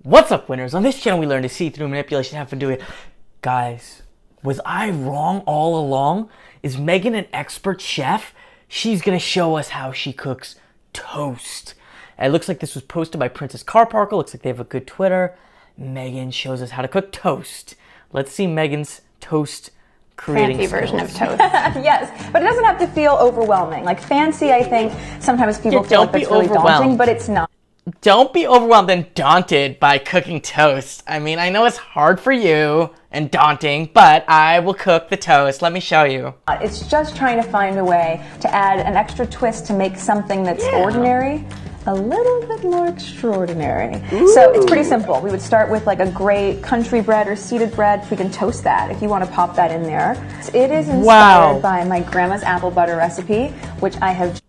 What's up, winners? On this channel we learn to see through manipulation, have fun doing it. Guys, was I wrong all along? Is Meghan an expert chef? She's gonna show us how she cooks toast. And it looks like this was posted by Princess Carparkle. Looks like they have a good Twitter. Meghan shows us how to cook toast. Let's see Meghan's toast creating fancy skills. version of toast. Yes, but it doesn't have to feel overwhelming. Like fancy, I think sometimes people feel like that's really daunting, but it's not. Don't be overwhelmed and daunted by cooking toast. I mean, I know it's hard for you and daunting, but I will cook the toast. Let me show you. It's just trying to find a way to add an extra twist to make something that's ordinary a little bit more extraordinary. Ooh. So it's pretty simple. We would start with like a great country bread or seeded bread. We can toast that if you want to pop that in there. It is inspired by my grandma's apple butter recipe, which I have...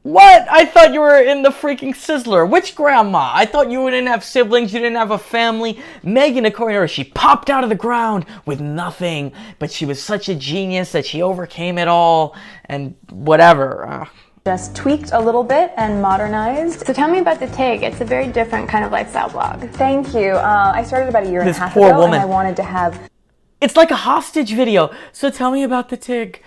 What? I thought you were in the freaking Sizzler. Which grandma? I thought you didn't have siblings, you didn't have a family. Meghan, according to her, she popped out of the ground with nothing, but she was such a genius that she overcame it all and whatever. Just tweaked a little bit and modernized. So tell me about the TIG. It's a very different kind of lifestyle blog. Thank you. I started about a year and a half poor ago, woman. and I wanted to have... It's like a hostage video. So tell me about the TIG.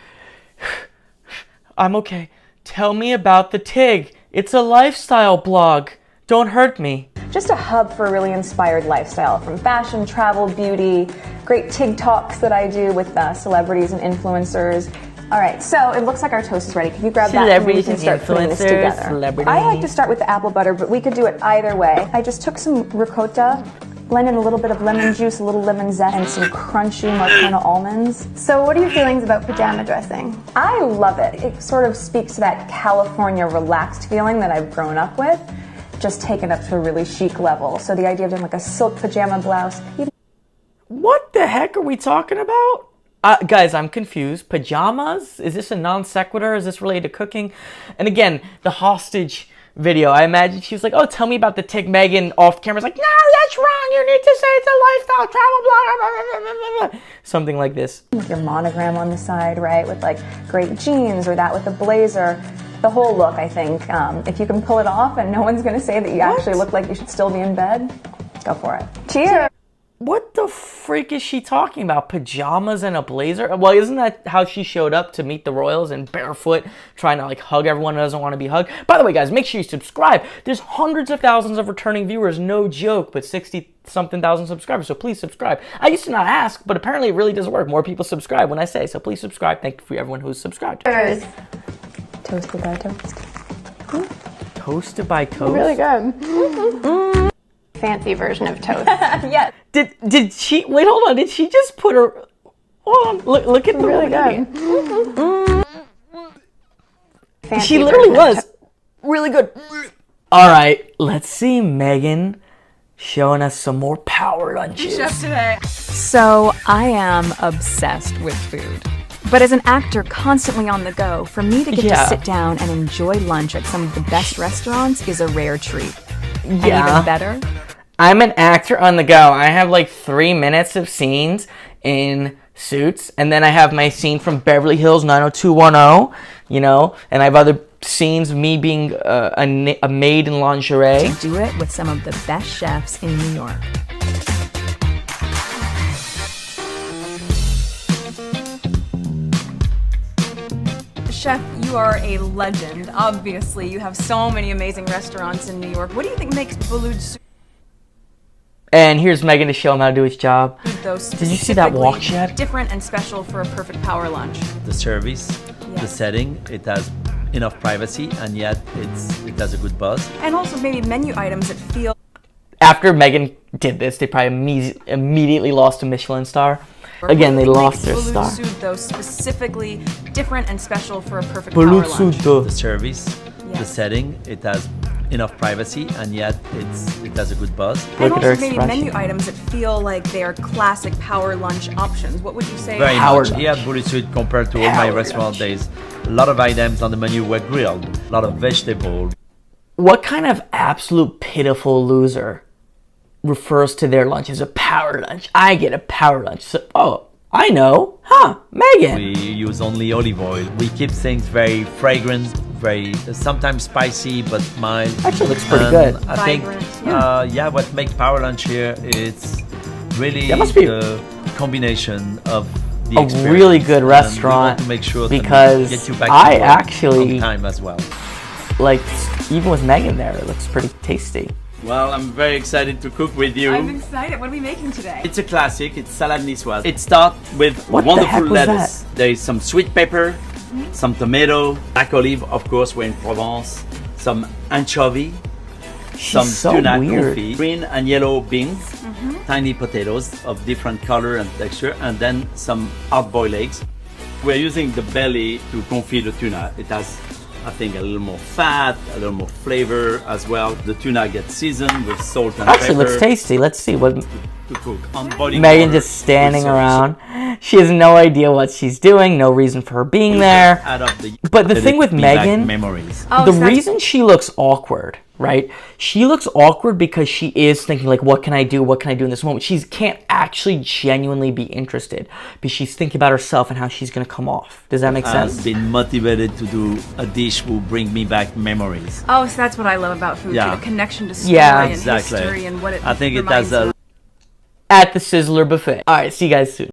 I'm okay. Tell me about the TIG. It's a lifestyle blog. Don't hurt me. Just a hub for really inspired lifestyle, from fashion, travel, beauty, great TIG talks that I do with celebrities and influencers. All right, so it looks like our toast is ready. Can you grab that and we can start putting this together? I like to start with the apple butter, but we could do it either way. I just took some ricotta, blended a little bit of lemon juice, a little lemon zest, and some crunchy Marcona almonds. So what are your feelings about pajama dressing? I love it. It sort of speaks to that California relaxed feeling that I've grown up with, just taken up to a really chic level. So the idea of doing like a silk pajama blouse. What the heck are we talking about? Guys, I'm confused. Pajamas? Is this a non sequitur? Is this related to cooking? And again, the hostage video, I imagine she was like, oh, tell me about the TIG. Meghan off camera is like, no, that's wrong. You need to say it's a lifestyle travel blog. Blah, blah, blah, blah. Something like this. With your monogram on the side, right? With like great jeans or that with a blazer. The whole look, I think, if you can pull it off and no one's going to say that you actually look like you should still be in bed, go for it. Cheers. What the freak is she talking about? Pajamas and a blazer? Well, isn't that how she showed up to meet the royals and barefoot, trying to like hug everyone who doesn't want to be hugged? By the way, guys, make sure you subscribe. There's hundreds of thousands of returning viewers, no joke, but 60-something thousand subscribers, so please subscribe. I used to not ask, but apparently it really does work. More people subscribe when I say, so please subscribe. Thank you for everyone who's subscribed. Cheers. Toasted by toast. Toasted by toast? Really good. Fancy version of toast. Yes. Did she, wait, hold on, did she just put her, hold on, look at the Really good. She literally was really good. All right, let's see Meghan showing us some more power lunches. So I am obsessed with food. But as an actor constantly on the go, for me to get to sit down and enjoy lunch at some of the best restaurants is a rare treat. And even better, I'm an actor on the go. I have like 3 minutes of scenes in Suits, and then I have my scene from Beverly Hills 90210, you know, and I have other scenes of me being a maid in lingerie. to do it with some of the best chefs in New York. Chef, you are a legend. Obviously, you have so many amazing restaurants in New York. What do you think makes Boulud And here's Meghan to show him how to do his job. those Did you see that walk she had? different and special for a perfect power lunch? The service, the setting, it has enough privacy, and yet it has a good buzz. And also maybe menu items that feel... After Meghan did this, they probably immediately lost a Michelin star. Again, they lost their star. Though specifically different and special for a perfect power lunch. The service, the setting, it has enough privacy, and yet it has a good buzz. And Look at her also maybe expression. menu items that feel like they're classic power lunch options. What would you say? Very Power much. lunch. Here at Boulud compared to all my Power restaurant lunch. days, a lot of items on the menu were grilled, a lot of vegetables. What kind of absolute pitiful loser refers to their lunch as a power lunch? I get a power lunch. So, oh, I know. Huh, Megan. We use only olive oil. We keep things very fragrant, very sometimes spicy, but mild. Actually looks pretty good. I think, what makes Power Lunch here, it's really That must be the combination of the a experience. really good And restaurant we want to make sure because that we get you back I to work actually- on time as well. Like, even with Megan there, it looks pretty tasty. Well, I'm very excited to cook with you. I'm excited. What are we making today? It's a classic. It's salad niçoise. It starts with What the wonderful heck was lettuce. There is some sweet pepper, some tomato, black olive, of course, we're in Provence, some anchovy, some so tuna weird. confit, green and yellow beans, tiny potatoes of different color and texture, and then some hard-boiled eggs. We're using the belly to confit the tuna. It has, I think, a little more fat, a little more flavor as well. The tuna gets seasoned with salt and Actually, pepper looks tasty. Let's see what to cook. On boiling Megan water just standing with sauce. around. She has no idea what she's doing. No reason for her being there. Add up the, But the let thing it with be like Megan- memories. The reason she looks awkward, right? She looks awkward because she is thinking like, what can I do? What can I do in this moment? She can't actually genuinely be interested because she's thinking about herself and how she's going to come off. Does that make sense? I've been motivated to do a dish will bring me back memories. Oh, so that's what I love about food, Yeah. too, the connection to story Yeah, and exactly. history and what it I think it reminds has a you. At the Sizzler Buffet. All right, see you guys soon.